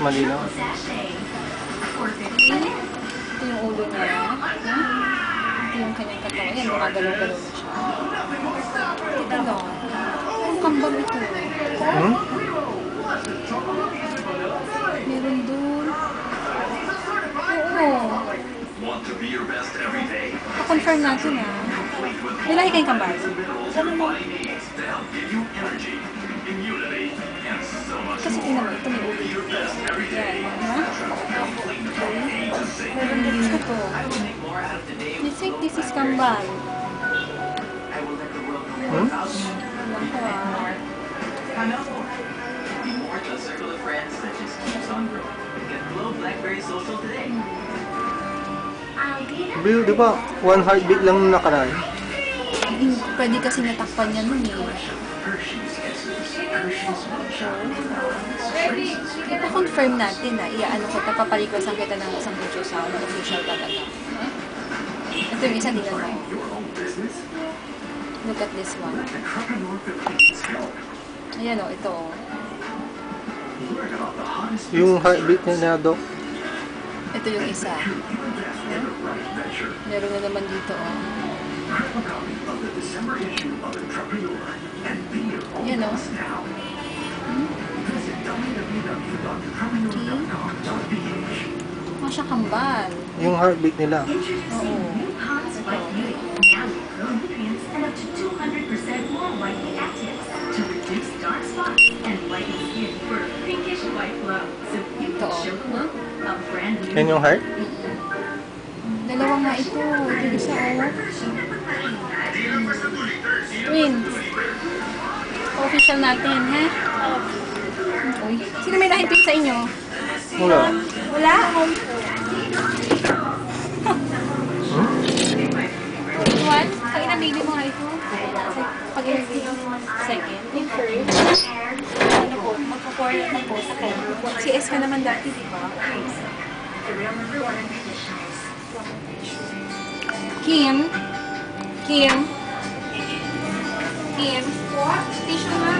malinaw. Ito yung ulo niya. Ito yung kanyang katawan. Yan, gumagalaw-galaw na siya. Ito lang. Ang kambal ito. Meron dun. Oo. Pa-confirm natin may lahi kayong kambal. Kasi tingnan mo, ito may ulo. Yan, ha? Meron din ito. You think this is kambal? Di ba, one heartbeat lang nung nakaraan? Pwede kasi natakpan niya nun ipa-confirm natin iaano ko, paparequestan kita ng isang picture sa official talaga. Ito yung isa, tingnan mo. Look at this one. Ayan o, ito o. Yung heartbeat niya na, Doc. Ito yung isa. Meron na naman dito o. Yan o. Masya kambal. Yung heartbeat nila. Oo. Ito o. Yan yung heart? Dalawa nga ito. Ito isa o. Twins. Official natin, ha? Uy. Sino may lahing twins sa inyo? Wala. Wala? One? Pag ilang baby mo nga ito? Pag ilang second? Yung first? Ano po? Magpo-forward na po sa kanya. CS ka naman dati, di ba? Kim? Kim? Kim? Tissue nga.